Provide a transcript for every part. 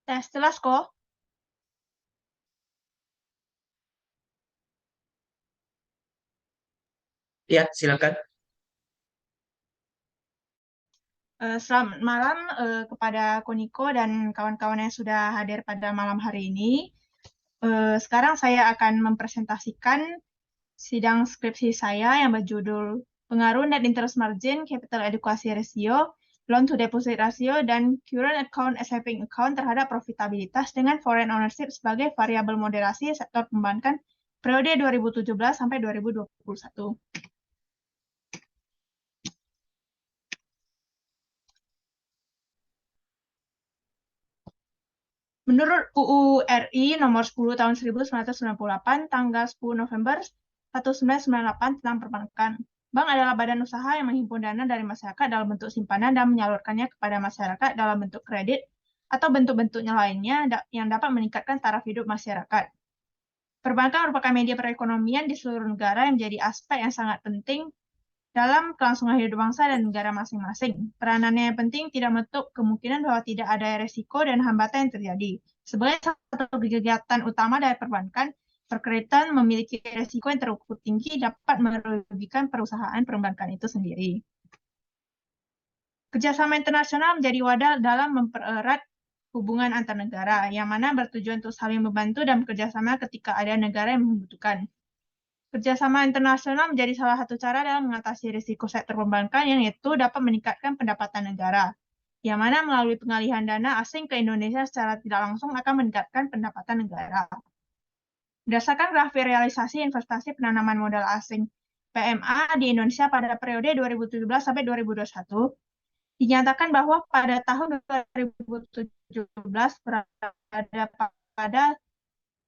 Tes jelas kok. Ya, silakan. Selamat malam kepada Koniko dan kawan-kawan yang sudah hadir pada malam hari ini. Sekarang saya akan mempresentasikan sidang skripsi saya yang berjudul Pengaruh Net Interest Margin, Capital Adequacy Ratio, Loan to Deposit Ratio, dan Current Account as Saving Account terhadap profitabilitas dengan foreign ownership sebagai variabel moderasi sektor perbankan periode 2017 sampai 2021. Menurut UU RI nomor 10 tahun 1998, tanggal 10 November 1998 tentang perbankan, bank adalah badan usaha yang menghimpun dana dari masyarakat dalam bentuk simpanan dan menyalurkannya kepada masyarakat dalam bentuk kredit atau bentuk-bentuknya lainnya yang dapat meningkatkan taraf hidup masyarakat. Perbankan merupakan media perekonomian di seluruh negara yang menjadi aspek yang sangat penting dalam kelangsungan hidup bangsa dan negara masing-masing. Peranannya yang penting tidak menutup kemungkinan bahwa tidak ada resiko dan hambatan yang terjadi. Sebagai satu kegiatan utama dari perbankan, perkreditan memiliki resiko yang terukur tinggi dapat merugikan perusahaan perbankan itu sendiri. Kerjasama internasional menjadi wadah dalam mempererat hubungan antar negara, yang mana bertujuan untuk saling membantu dan bekerjasama ketika ada negara yang membutuhkan. Kerjasama internasional menjadi salah satu cara dalam mengatasi risiko sektor perbankan yang itu dapat meningkatkan pendapatan negara, yang mana melalui pengalihan dana asing ke Indonesia secara tidak langsung akan meningkatkan pendapatan negara. Berdasarkan grafik realisasi investasi penanaman modal asing PMA di Indonesia pada periode 2017 sampai 2021, dinyatakan bahwa pada tahun 2017 berada pada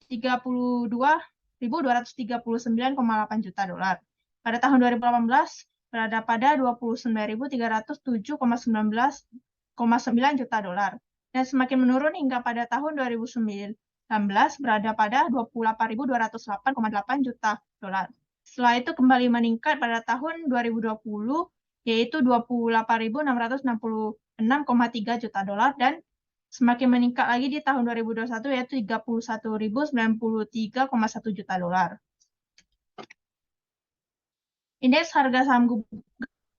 32.239,8 juta dolar. Pada tahun 2018 berada pada 29.307,9 juta dolar dan semakin menurun hingga pada tahun 2019 berada pada 28.208,8 juta dolar. Setelah itu kembali meningkat pada tahun 2020 yaitu 28.666,3 juta dolar dan semakin meningkat lagi di tahun 2021 yaitu 31.093,1 juta dolar. Indeks harga saham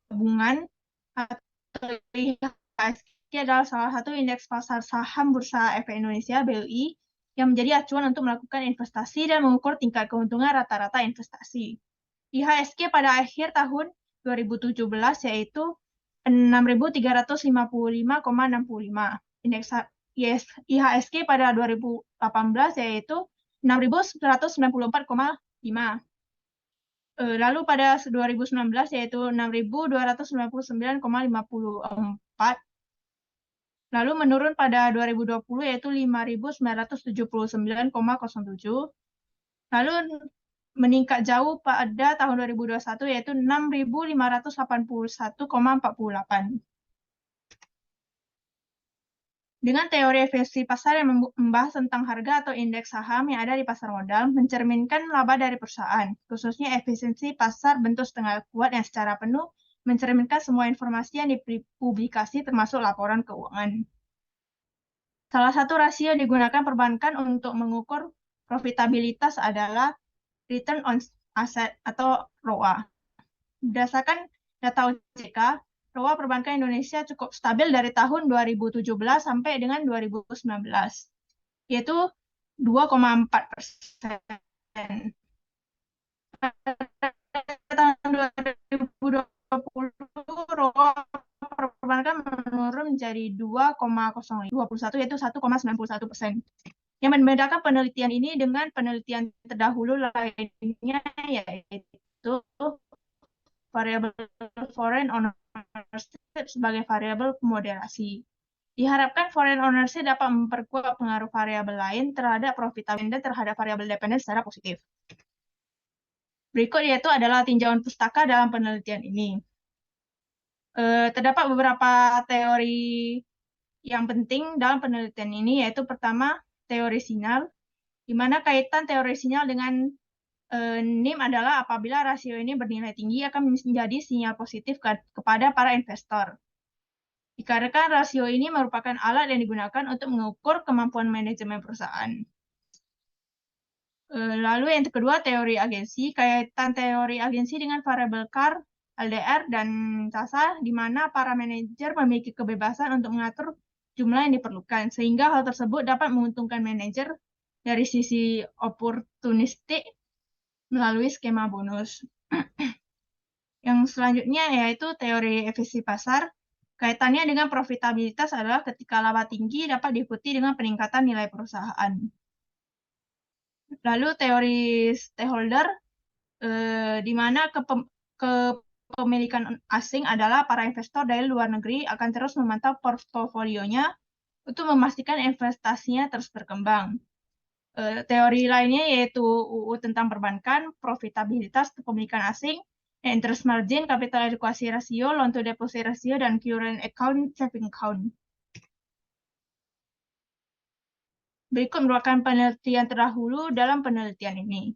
gabungan atau IHSG adalah salah satu indeks pasar saham Bursa Efek Indonesia (BEI) yang menjadi acuan untuk melakukan investasi dan mengukur tingkat keuntungan rata-rata investasi. IHSG pada akhir tahun 2017 yaitu 6.355,65. Indeks IHSG pada 2018 yaitu 6.194,5. Lalu pada 2019 yaitu 6.299,54. Lalu menurun pada 2020 yaitu 5.979,07. Lalu meningkat jauh pada tahun 2021 yaitu 6.581,48. Dengan teori efisiensi pasar yang membahas tentang harga atau indeks saham yang ada di pasar modal, mencerminkan laba dari perusahaan, khususnya efisiensi pasar bentuk setengah kuat yang secara penuh mencerminkan semua informasi yang dipublikasi termasuk laporan keuangan. Salah satu rasio yang digunakan perbankan untuk mengukur profitabilitas adalah Return on Asset atau ROA. Berdasarkan data OJK, ROA perbankan Indonesia cukup stabil dari tahun 2017 sampai dengan 2019, yaitu 2,4%. Tahun 2020, ROA perbankan menurun menjadi 2,021, yaitu 1,91%. Yang membedakan penelitian ini dengan penelitian terdahulu lainnya yaitu variabel foreign ownership sebagai variabel moderasi. Diharapkan foreign ownership dapat memperkuat pengaruh variabel lain terhadap profitabilitas dan terhadap variabel dependen secara positif. Berikut yaitu adalah tinjauan pustaka dalam penelitian ini. Terdapat beberapa teori yang penting dalam penelitian ini, yaitu pertama, teori sinyal, di mana kaitan teori sinyal dengan NIM adalah apabila rasio ini bernilai tinggi akan menjadi sinyal positif kepada para investor. Dikarenakan rasio ini merupakan alat yang digunakan untuk mengukur kemampuan manajemen perusahaan. Lalu yang kedua, teori agensi. Kaitan teori agensi dengan variabel CAR, LDR, dan CASA, di mana para manajer memiliki kebebasan untuk mengatur jumlah yang diperlukan, sehingga hal tersebut dapat menguntungkan manajer dari sisi oportunistik melalui skema bonus. Yang selanjutnya yaitu teori efisiensi pasar. Kaitannya dengan profitabilitas adalah ketika laba tinggi dapat diikuti dengan peningkatan nilai perusahaan. Lalu teori stakeholder, di mana kepemilikan asing adalah para investor dari luar negeri akan terus memantau portofolionya untuk memastikan investasinya terus berkembang. Teori lainnya yaitu UU tentang perbankan, profitabilitas kepemilikan asing, interest margin, capital adequacy ratio, loan to deposit ratio, dan current account, saving account. Berikut merupakan penelitian terdahulu dalam penelitian ini.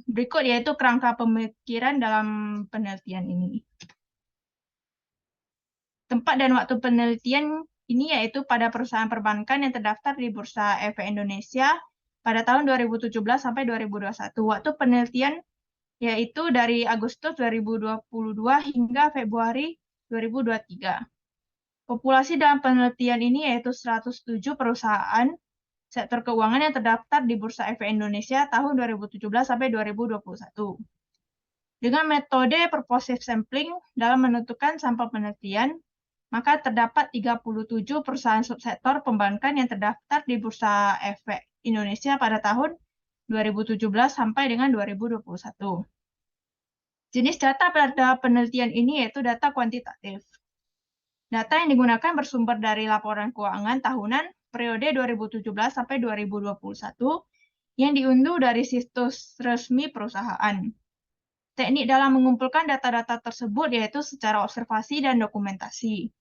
Berikut yaitu kerangka pemikiran dalam penelitian ini. Tempat dan waktu penelitian ini yaitu pada perusahaan perbankan yang terdaftar di Bursa Efek Indonesia pada tahun 2017 sampai 2021. Waktu penelitian yaitu dari Agustus 2022 hingga Februari 2023. Populasi dalam penelitian ini yaitu 107 perusahaan sektor keuangan yang terdaftar di Bursa Efek Indonesia tahun 2017 sampai 2021. Dengan metode purposive sampling dalam menentukan sampel penelitian, maka terdapat 37 perusahaan subsektor perbankan yang terdaftar di Bursa Efek Indonesia pada tahun 2017 sampai dengan 2021. Jenis data pada penelitian ini yaitu data kuantitatif. Data yang digunakan bersumber dari laporan keuangan tahunan periode 2017 sampai 2021 yang diunduh dari situs resmi perusahaan. Teknik dalam mengumpulkan data-data tersebut yaitu secara observasi dan dokumentasi.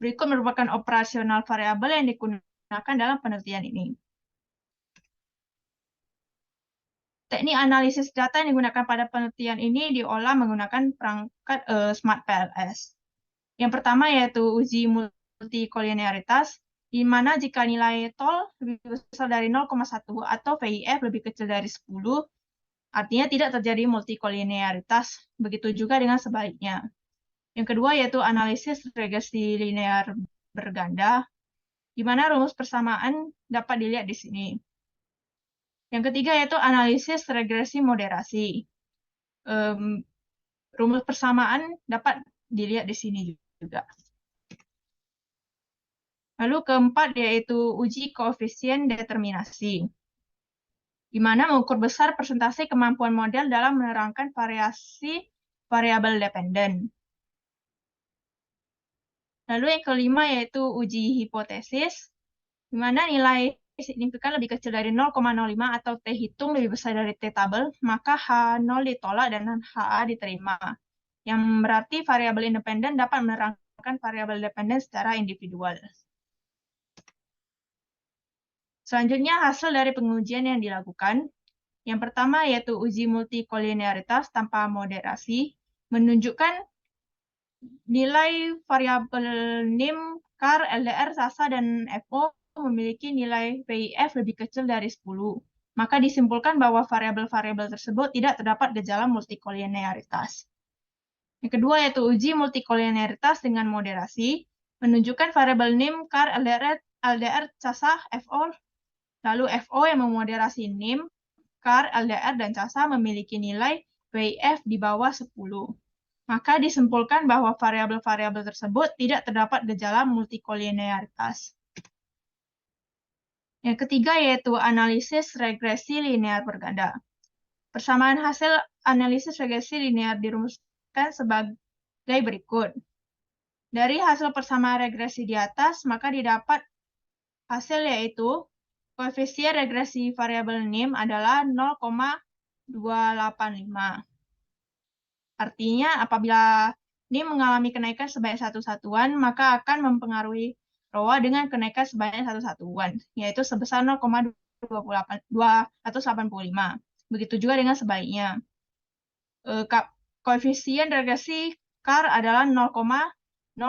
Berikut merupakan operasional variabel yang digunakan dalam penelitian ini. Teknik analisis data yang digunakan pada penelitian ini diolah menggunakan perangkat Smart PLS. Yang pertama yaitu uji multikolinearitas, di mana jika nilai tol lebih besar dari 0,1 atau VIF lebih kecil dari 10, artinya tidak terjadi multikolinearitas. Begitu juga dengan sebaliknya. Yang kedua yaitu analisis regresi linear berganda, di mana rumus persamaan dapat dilihat di sini. Yang ketiga yaitu analisis regresi moderasi. Rumus persamaan dapat dilihat di sini juga. Lalu keempat yaitu uji koefisien determinasi, di mana mengukur besar persentase kemampuan model dalam menerangkan variasi variabel dependen. Lalu yang kelima yaitu uji hipotesis, di mana nilai signifikan lebih kecil dari 0,05 atau T hitung lebih besar dari T tabel, maka H0 ditolak dan HA diterima. Yang berarti variabel independen dapat menerangkan variabel dependen secara individual. Selanjutnya hasil dari pengujian yang dilakukan. Yang pertama yaitu uji multikolinearitas tanpa moderasi, menunjukkan nilai variabel NIM, CAR, LDR, SASA, dan FO memiliki nilai VIF lebih kecil dari 10. Maka disimpulkan bahwa variabel-variabel tersebut tidak terdapat gejala multikolinearitas. Yang kedua yaitu uji multikolinearitas dengan moderasi, menunjukkan variabel NIM, CAR, LDR, SASA, FO, lalu FO yang memoderasi NIM, CAR, LDR, dan CASA memiliki nilai VIF di bawah 10. Maka disimpulkan bahwa variabel-variabel tersebut tidak terdapat gejala multikolinearitas. Yang ketiga yaitu analisis regresi linear berganda. Persamaan hasil analisis regresi linear dirumuskan sebagai berikut. Dari hasil persamaan regresi di atas, maka didapat hasil yaitu koefisien regresi variabel NIM adalah 0,285. Artinya, apabila NIM mengalami kenaikan sebanyak satu satuan, maka akan mempengaruhi ROA dengan kenaikan sebanyak satu satuan, yaitu sebesar 0,285. Begitu juga dengan sebaliknya. koefisien regresi CAR adalah 0,022.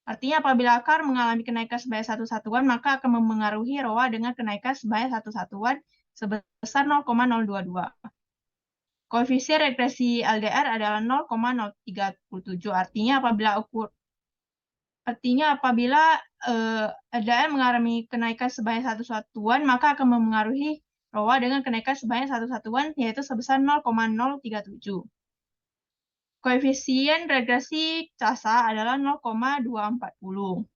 Artinya apabila CAR mengalami kenaikan sebanyak satu satuan, maka akan memengaruhi ROA dengan kenaikan sebanyak satu satuan sebesar 0,022. Koefisien regresi LDR adalah 0,037. Artinya apabila LDR mengalami kenaikan sebanyak satu satuan, maka akan memengaruhi ROA dengan kenaikan sebanyak satu satuan, yaitu sebesar 0,037. Koefisien regresi CASA adalah 0,240.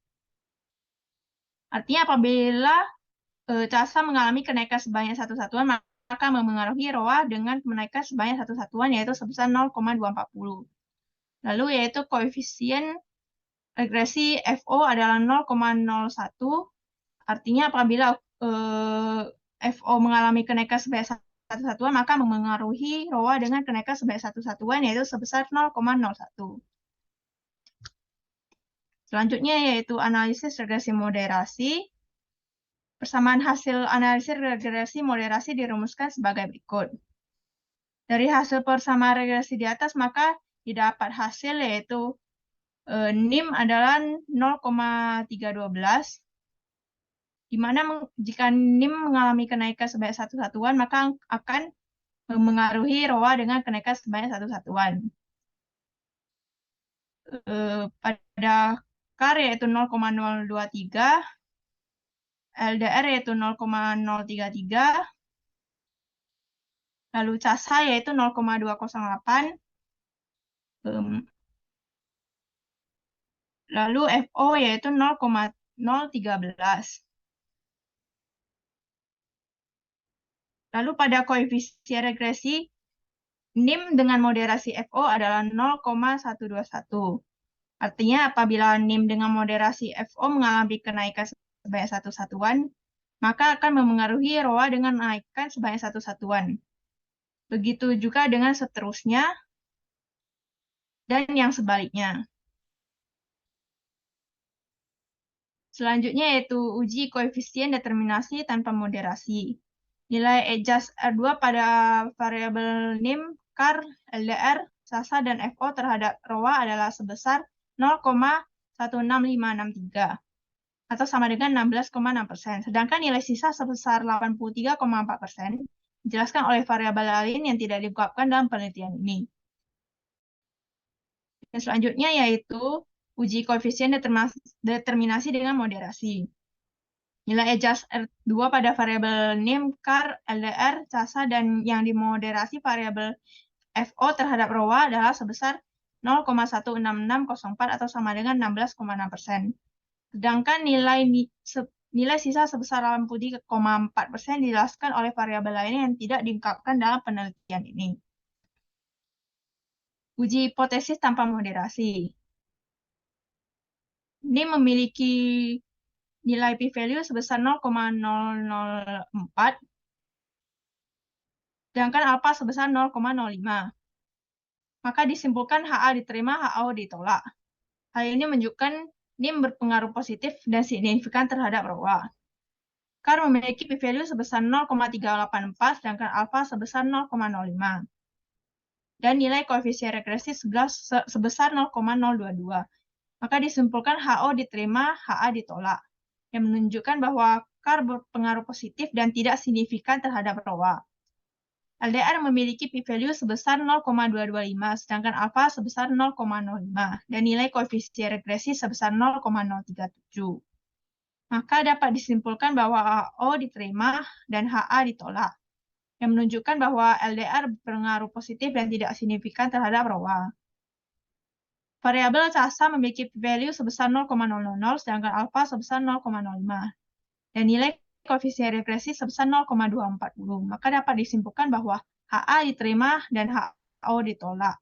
Artinya apabila CASA mengalami kenaikan sebanyak satu satuan, maka memengaruhi ROA dengan kenaikan sebanyak satu satuan, yaitu sebesar 0,240. Lalu yaitu koefisien regresi FO adalah 0,01. Artinya apabila FO mengalami kenaikan sebanyak satu satuan, maka memengaruhi ROA dengan kenaikan sebanyak satu satuan, yaitu sebesar 0,01. Selanjutnya yaitu analisis regresi moderasi. Persamaan hasil analisis regresi moderasi dirumuskan sebagai berikut. Dari hasil persamaan regresi di atas, maka didapat hasil yaitu NIM adalah 0,312, di mana jika NIM mengalami kenaikan sebanyak satu satuan, maka akan mengaruhi ROA dengan kenaikan sebanyak satu satuan. Pada CAR yaitu 0,023, LDR yaitu 0,033, lalu CASA yaitu 0,208, lalu FO yaitu 0,013. Lalu pada koefisien regresi, NIM dengan moderasi FO adalah 0,121. Artinya apabila NIM dengan moderasi FO mengalami kenaikan sebanyak satu satuan, maka akan memengaruhi ROA dengan naikkan sebanyak satu satuan. Begitu juga dengan seterusnya dan yang sebaliknya. Selanjutnya yaitu uji koefisien determinasi tanpa moderasi. Nilai adjust R2 pada variabel NIM, CAR, LDR, SASA, dan FO terhadap ROA adalah sebesar 0,16563 atau sama dengan 16,6%. Sedangkan nilai sisa sebesar 83,4% dijelaskan oleh variabel lain yang tidak diungkapkan dalam penelitian ini. Dan selanjutnya yaitu uji koefisien determinasi dengan moderasi. Nilai adjust R2 pada variabel NIM, CAR, LDR, SASA, dan yang dimoderasi variabel FO terhadap ROA adalah sebesar 0,16604 atau sama dengan 16,6%. Sedangkan nilai sisa sebesar 83,4% dijelaskan oleh variabel lainnya yang tidak diungkapkan dalam penelitian ini. Uji hipotesis tanpa moderasi. Ini memiliki nilai p-value sebesar 0,004, sedangkan alfa sebesar 0,05. Maka disimpulkan HA diterima, HO ditolak. Hal ini menunjukkan NIM berpengaruh positif dan signifikan terhadap ROA. CAR memiliki p-value sebesar 0,384, sedangkan alfa sebesar 0,05. Dan nilai koefisien regresi sebesar 0,022. Maka disimpulkan HO diterima, HA ditolak, yang menunjukkan bahwa CAR berpengaruh positif dan tidak signifikan terhadap ROA. LDR memiliki p-value sebesar 0,225, sedangkan alfa sebesar 0,05, dan nilai koefisien regresi sebesar 0,037. Maka dapat disimpulkan bahwa HO diterima dan HA ditolak, yang menunjukkan bahwa LDR berpengaruh positif dan tidak signifikan terhadap ROA. Variabel CASA memiliki p-value sebesar 0,000, sedangkan alfa sebesar 0,05, dan nilai koefisien regresi sebesar 0,240. Maka dapat disimpulkan bahwa HA diterima dan HO ditolak,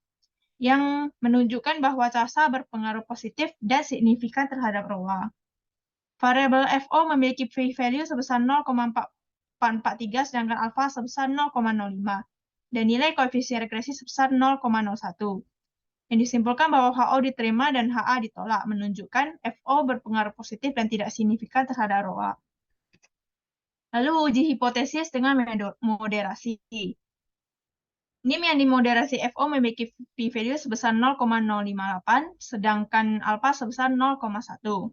yang menunjukkan bahwa CASA berpengaruh positif dan signifikan terhadap ROA. Variabel FO memiliki p-value sebesar 0,443, sedangkan alfa sebesar 0,05, dan nilai koefisien regresi sebesar 0,01. Yang disimpulkan bahwa HO diterima dan HA ditolak, menunjukkan FO berpengaruh positif dan tidak signifikan terhadap ROA. Lalu uji hipotesis dengan moderasi. NIM yang dimoderasi FO memiliki p-value sebesar 0,058, sedangkan alfa sebesar 0,1.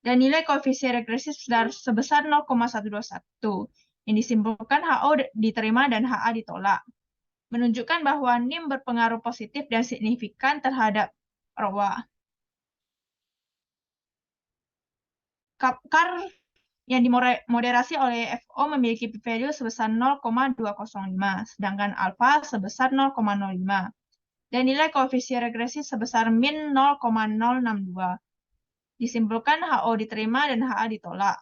Dan nilai koefisien regresif sebesar 0,121, yang disimpulkan HO diterima dan HA ditolak. Menunjukkan bahwa NIM berpengaruh positif dan signifikan terhadap ROA. CAR yang dimoderasi oleh FO memiliki p-value sebesar 0,205, sedangkan alfa sebesar 0,05. Dan nilai koefisien regresif sebesar min 0,062. Disimpulkan HO diterima dan HA ditolak.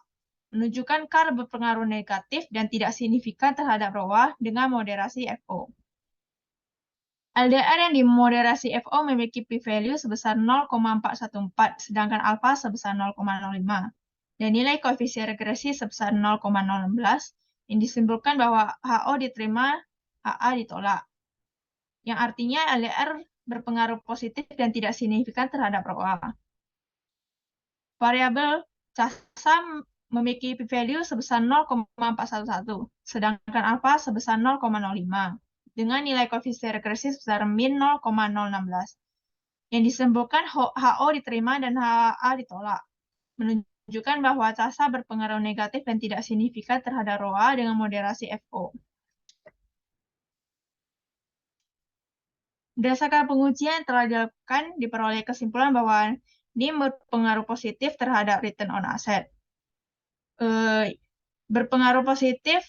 Menunjukkan CAR berpengaruh negatif dan tidak signifikan terhadap ROA dengan moderasi FO. LDR yang dimoderasi FO memiliki p-value sebesar 0,414, sedangkan alfa sebesar 0,05. Dan nilai koefisien regresi sebesar 0,016, yang disimpulkan bahwa HO diterima, HA ditolak. Yang artinya LDR berpengaruh positif dan tidak signifikan terhadap ROA. Variabel CASA memiliki p-value sebesar 0,411, sedangkan alfa sebesar 0,05, dengan nilai koefisien regresi sebesar min 0,016. Yang disimpulkan HO diterima dan HA ditolak, menunjukkan bahwa CASA berpengaruh negatif dan tidak signifikan terhadap ROA dengan moderasi FO. Berdasarkan pengujian yang telah dilakukan, diperoleh kesimpulan bahwa NIM berpengaruh positif terhadap return on asset. Berpengaruh positif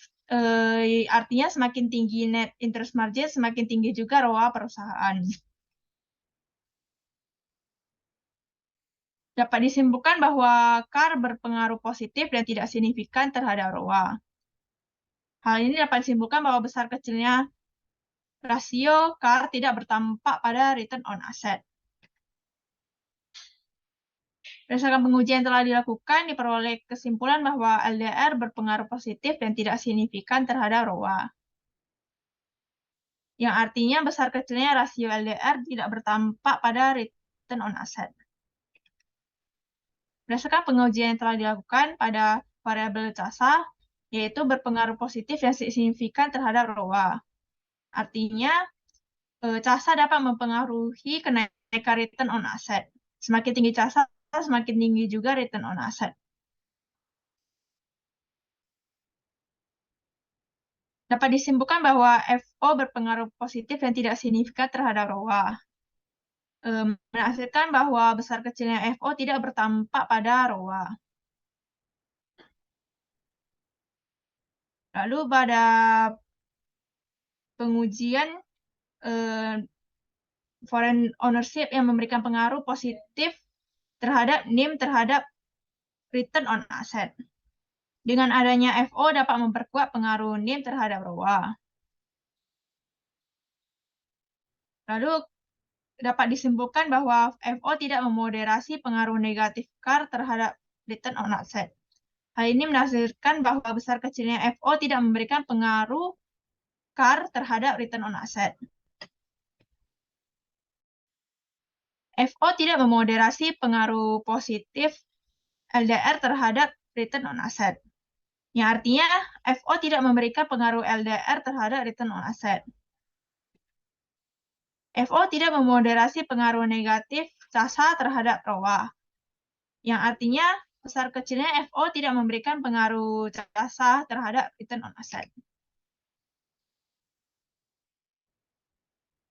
artinya semakin tinggi net interest margin, semakin tinggi juga ROA perusahaan. Dapat disimpulkan bahwa CAR berpengaruh positif dan tidak signifikan terhadap ROA. Hal ini dapat disimpulkan bahwa besar kecilnya rasio CAR tidak berdampak pada return on asset. Berdasarkan pengujian yang telah dilakukan, diperoleh kesimpulan bahwa LDR berpengaruh positif dan tidak signifikan terhadap ROA. Yang artinya besar kecilnya rasio LDR tidak berdampak pada return on asset. Berdasarkan pengujian yang telah dilakukan pada variabel CASA, yaitu berpengaruh positif dan signifikan terhadap ROA. Artinya, CASA dapat mempengaruhi kenaikan return on asset. Semakin tinggi CASA, semakin tinggi juga return on asset. Dapat disimpulkan bahwa FO berpengaruh positif dan tidak signifikan terhadap ROA. Menghasilkan bahwa besar kecilnya FO tidak berdampak pada ROA. Lalu pada pengujian foreign ownership yang memberikan pengaruh positif terhadap NIM terhadap return on asset. Dengan adanya FO dapat memperkuat pengaruh NIM terhadap ROA. Lalu dapat disimpulkan bahwa FO tidak memoderasi pengaruh negatif CAR terhadap return on asset. Hal ini mendasarkan bahwa besar kecilnya FO tidak memberikan pengaruh CAR terhadap return on asset. FO tidak memoderasi pengaruh positif LDR terhadap return on asset. Yang artinya FO tidak memberikan pengaruh LDR terhadap return on asset. FO tidak memoderasi pengaruh negatif CASA terhadap ROA. Yang artinya besar kecilnya FO tidak memberikan pengaruh CASA terhadap return on asset.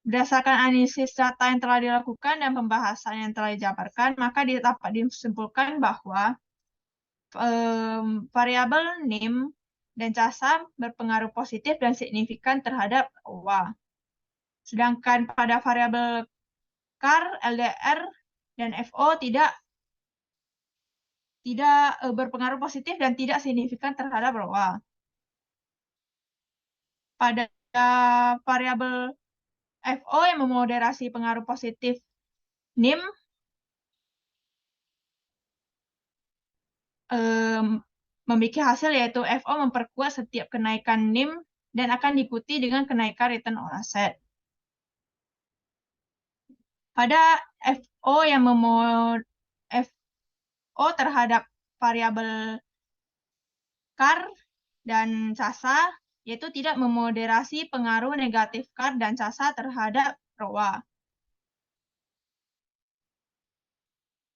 Berdasarkan analisis data yang telah dilakukan dan pembahasan yang telah dijabarkan, maka dapat disimpulkan bahwa variabel NIM dan CASA berpengaruh positif dan signifikan terhadap ROA. Sedangkan pada variabel CAR, LDR, dan FO tidak berpengaruh positif dan tidak signifikan terhadap ROA. Pada variabel FO yang memoderasi pengaruh positif NIM, memiliki hasil yaitu FO memperkuat setiap kenaikan NIM dan akan diikuti dengan kenaikan return on asset. Pada FO yang FO terhadap variabel CAR dan CASA yaitu tidak memoderasi pengaruh negatif CAR dan CASA terhadap ROA.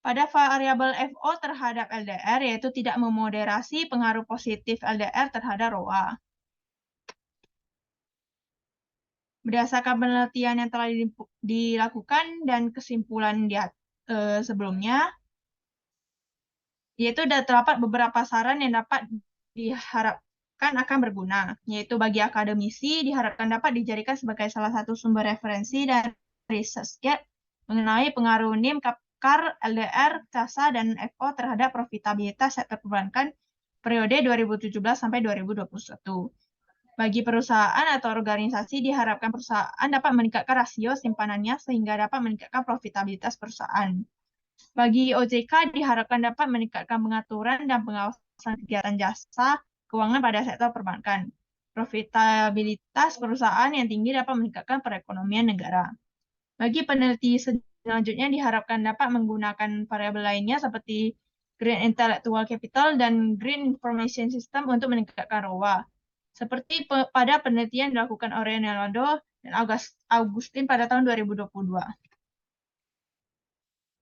Pada variabel FO terhadap LDR, yaitu tidak memoderasi pengaruh positif LDR terhadap ROA. Berdasarkan penelitian yang telah dilakukan dan kesimpulan sebelumnya, yaitu terdapat beberapa saran yang dapat diharapkan akan berguna, yaitu bagi akademisi diharapkan dapat dijadikan sebagai salah satu sumber referensi dan research mengenai pengaruh NIM, CAR, LDR, CASA, dan FO terhadap profitabilitas sektor perbankan periode 2017 sampai 2021. Bagi perusahaan atau organisasi diharapkan perusahaan dapat meningkatkan rasio simpanannya sehingga dapat meningkatkan profitabilitas perusahaan. Bagi OJK diharapkan dapat meningkatkan pengaturan dan pengawasan kegiatan jasa keuangan pada sektor perbankan. Profitabilitas perusahaan yang tinggi dapat meningkatkan perekonomian negara. Bagi peneliti selanjutnya diharapkan dapat menggunakan variabel lainnya seperti Green Intellectual Capital dan Green Information System untuk meningkatkan ROA. Seperti pada penelitian dilakukan oleh Leonardo dan Augustin pada tahun 2022.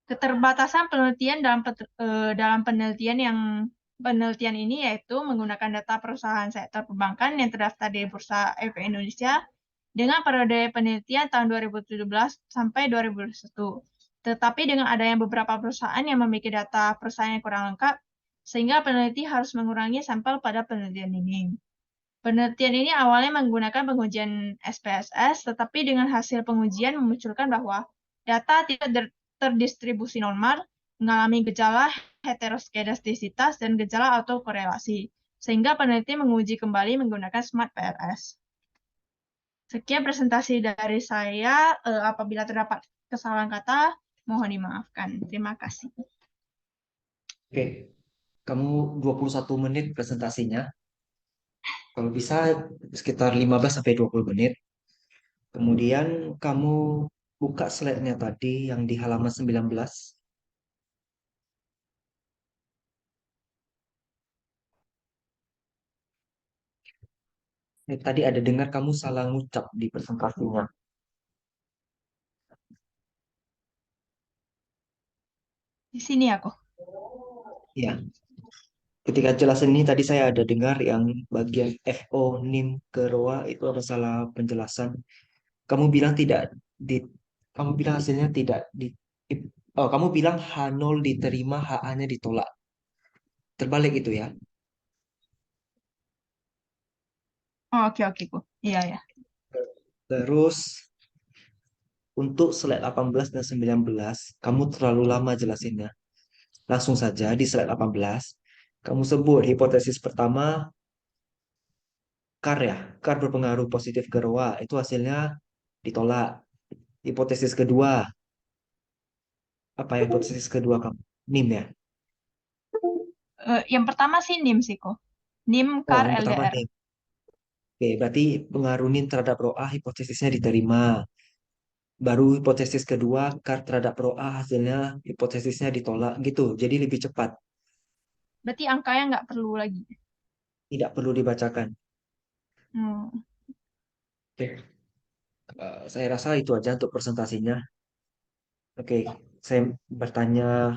Keterbatasan penelitian dalam penelitian ini yaitu menggunakan data perusahaan sektor perbankan yang terdaftar di Bursa Efek Indonesia dengan periode penelitian tahun 2017 sampai 2021. Tetapi dengan adanya beberapa perusahaan yang memiliki data perusahaan yang kurang lengkap, sehingga peneliti harus mengurangi sampel pada penelitian ini. Penelitian ini awalnya menggunakan pengujian SPSS, tetapi dengan hasil pengujian memunculkan bahwa data tidak terdistribusi normal, mengalami gejala heteroskedastisitas dan gejala autokorelasi, sehingga peneliti menguji kembali menggunakan Smart PRS. Sekian presentasi dari saya. Apabila terdapat kesalahan kata, mohon dimaafkan. Terima kasih. Oke, kamu 21 menit presentasinya. Kalau bisa sekitar 15 sampai 20 menit. Kemudian kamu buka slide-nya tadi yang di halaman 19. Tadi ada dengar kamu salah ngucap di presentasinya. Di sini aku. Ya, ketika jelasin ini tadi saya ada dengar yang bagian FO, NIM, ke ROA itu ada salah penjelasan. Kamu bilang tidak di, kamu bilang hasilnya tidak oh, kamu bilang H0 diterima, HA-nya ditolak. Terbalik itu ya. Oh, oke, oke, Bu. Iya, ya. Terus untuk slide 18 dan 19, kamu terlalu lama jelasinnya. Langsung saja di slide 18, kamu sebut hipotesis pertama, CAR ya, CAR berpengaruh positif ke ROA, itu hasilnya ditolak. Hipotesis kedua, apa hipotesis kedua kamu? NIM ya? Yang pertama sih NIM sih, kok. NIM, Oh, CAR, yang pertama LDR. NIM. Oke, berarti pengaruh NIM terhadap ROA hipotesisnya diterima. Baru hipotesis kedua, CAR terhadap ROA hasilnya hipotesisnya ditolak gitu. Jadi lebih cepat, Berarti angkanya nggak perlu lagi. tidak perlu dibacakan. Hmm. Oke, saya rasa itu aja untuk presentasinya. Oke, saya bertanya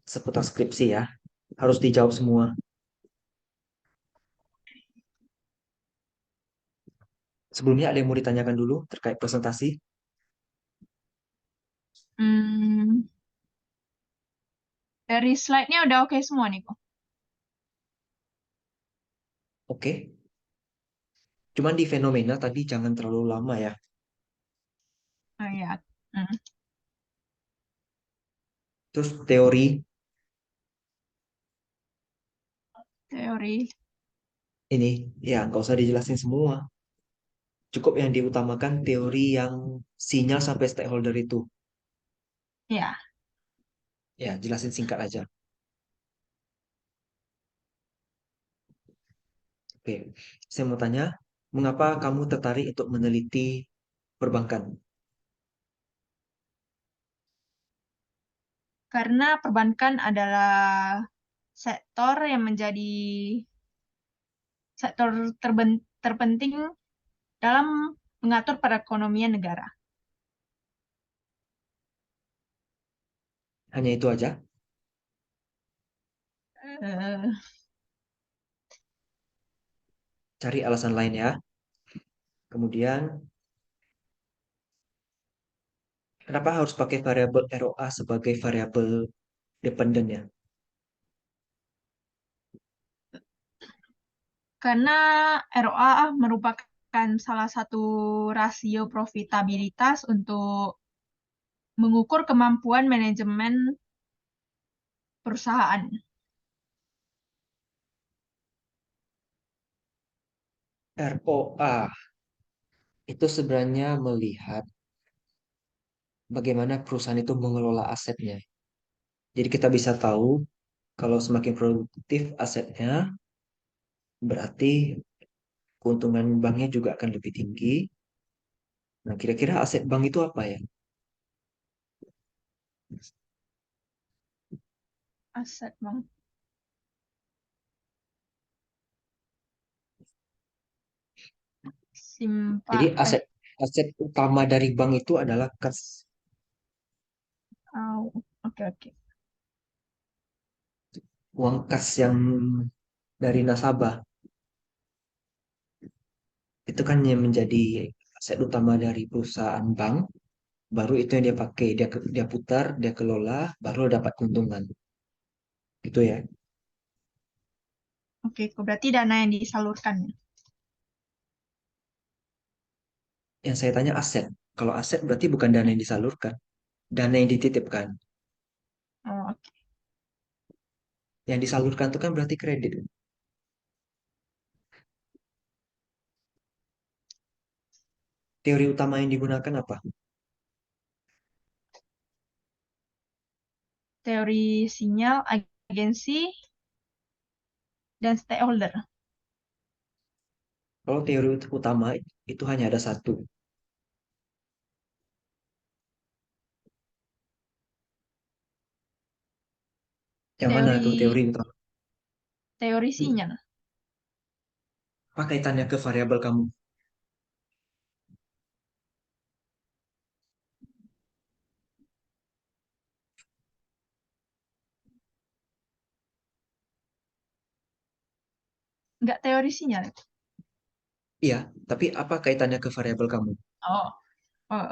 seputar skripsi ya. Harus dijawab semua. Sebelumnya ada yang mau ditanyakan dulu terkait presentasi? Hmm. Dari slide-nya udah oke semua nih, kok. Oke. Cuman di fenomena tadi jangan terlalu lama ya. Oh, ya. Hmm. Terus teori Teori. ini ya nggak usah dijelasin semua. Cukup yang diutamakan teori yang sinyal sampai stakeholder itu. Ya. Ya, jelasin singkat aja. Oke, saya mau tanya, mengapa kamu tertarik untuk meneliti perbankan? Karena perbankan adalah sektor yang menjadi sektor terpenting dalam mengatur perekonomian negara. Hanya itu aja. Eh, Cari alasan lain ya. Kemudian, kenapa harus pakai variabel ROA sebagai variabel dependen ya? karena ROA merupakan salah satu rasio profitabilitas untuk mengukur kemampuan manajemen perusahaan. ROA itu sebenarnya melihat bagaimana perusahaan itu mengelola asetnya. Jadi kita bisa tahu kalau semakin produktif asetnya, berarti keuntungan banknya juga akan lebih tinggi. Nah, kira-kira aset bank itu apa ya? Aset, Bang. Jadi Simpa, aset aset utama dari bank itu adalah kas oh, oke oke. uang kas yang dari nasabah. Itu kan yang menjadi aset utama dari perusahaan bank. Baru itu yang dia pakai, dia putar, dia kelola, baru dapat keuntungan. Gitu ya. Oke, berarti dana yang disalurkan. Yang saya tanya aset. Kalau aset berarti bukan dana yang disalurkan, dana yang dititipkan. Oh, oke. Yang disalurkan itu kan berarti kredit. Teori utama yang digunakan apa? Teori sinyal, agensi, dan stakeholder. Kalau teori utama itu hanya ada satu. Yang mana Teori tuh teori utama? teori Hmm, sinyal. apa kaitannya ke variabel kamu? Enggak teori sinyal. Iya, tapi apa kaitannya ke variabel kamu? Oh, oh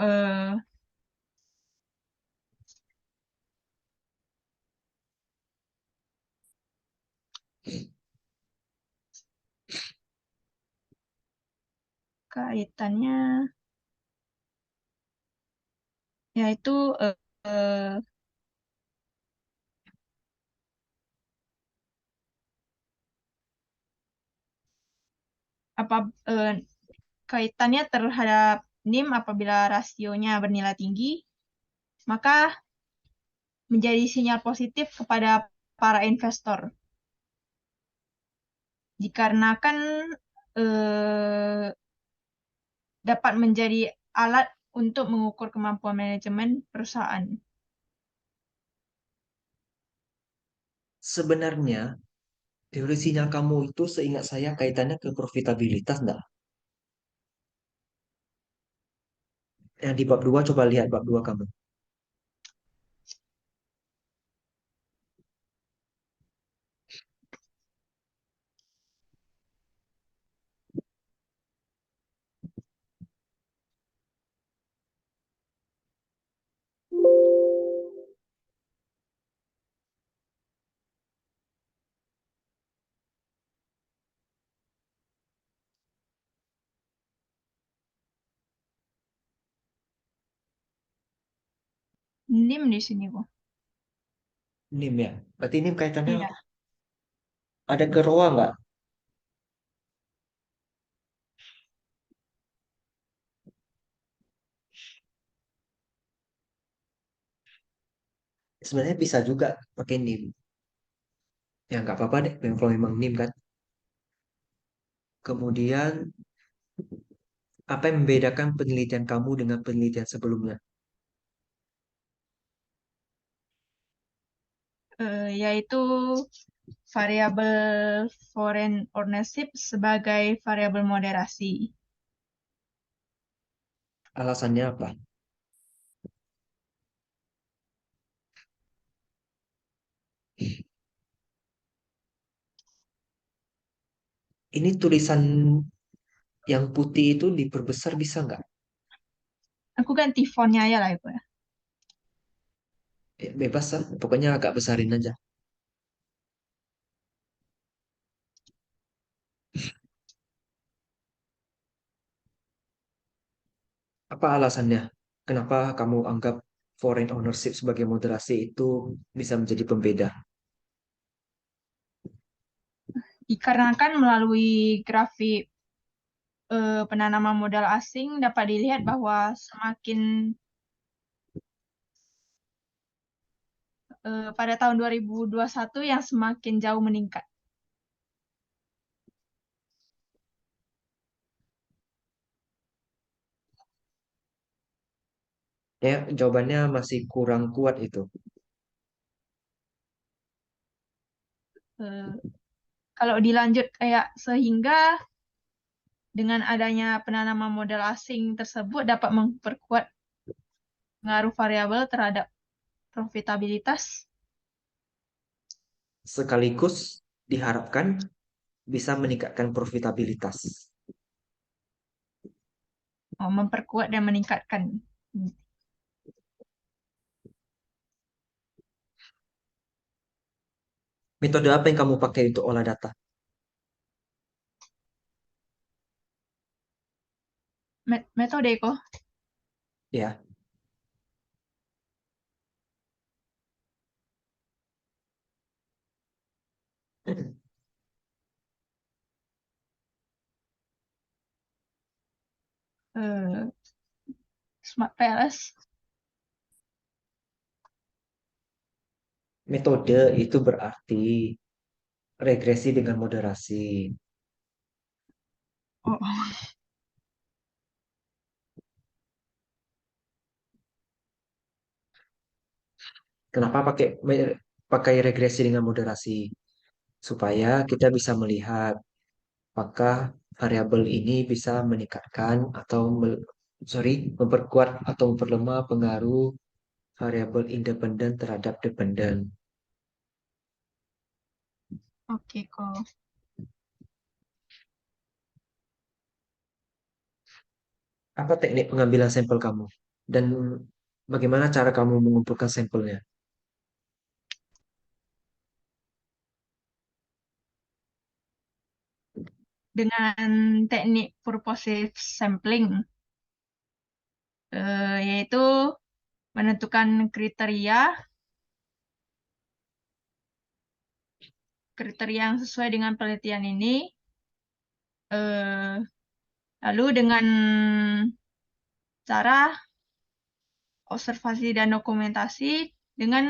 kaitannya yaitu eh, apa eh, kaitannya terhadap NIM apabila rasionya bernilai tinggi, maka menjadi sinyal positif kepada para investor. Dikarenakan eh, dapat menjadi alat untuk mengukur kemampuan manajemen perusahaan. Sebenarnya teori sinyal kamu itu seingat saya kaitannya ke profitabilitas enggak? Yang di bab 2 coba lihat bab 2 kamu. NIM di sini, Bu. NIM ya. Berarti NIM kaitannya Iya, ada ke ROA nggak? Sebenarnya bisa juga pakai NIM. Ya nggak apa-apa deh, kalau memang NIM kan. Kemudian, apa yang membedakan penelitian kamu dengan penelitian sebelumnya? yaitu variabel foreign ownership sebagai variabel moderasi. Alasannya apa? Ini tulisan yang putih itu diperbesar bisa nggak? Aku ganti fontnya ya lah Ibu ya. Bebas lah, pokoknya agak besarin aja. Apa alasannya? Kenapa kamu anggap foreign ownership sebagai moderasi itu bisa menjadi pembeda? Dikarenakan melalui grafik penanaman modal asing dapat dilihat bahwa semakin pada tahun 2021 yang semakin jauh meningkat. Ya, jawabannya masih kurang kuat itu. Eh, Kalau dilanjut kayak sehingga dengan adanya penanaman modal asing tersebut dapat memperkuat pengaruh variabel terhadap profitabilitas, Sekaligus diharapkan bisa meningkatkan profitabilitas. memperkuat dan meningkatkan. Metode apa yang kamu pakai untuk olah data? Metode kok Ya, eh, Smart Palace. metode itu berarti regresi dengan moderasi. Oh, Kenapa pakai regresi dengan moderasi? Supaya kita bisa melihat apakah variabel ini bisa meningkatkan atau memperkuat atau memperlemah pengaruh variabel independen terhadap dependen. oke kok. Apa teknik pengambilan sampel kamu? Dan bagaimana cara kamu mengumpulkan sampelnya? Dengan teknik purposive sampling, yaitu menentukan kriteria yang sesuai dengan penelitian ini, eh, lalu dengan cara observasi dan dokumentasi dengan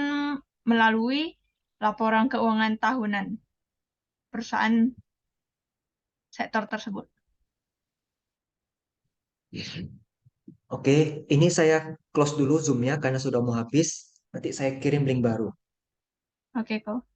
melalui laporan keuangan tahunan perusahaan sektor tersebut. Oke, ini saya close dulu Zoom-nya karena sudah mau habis. Nanti saya kirim link baru. Oke, kok.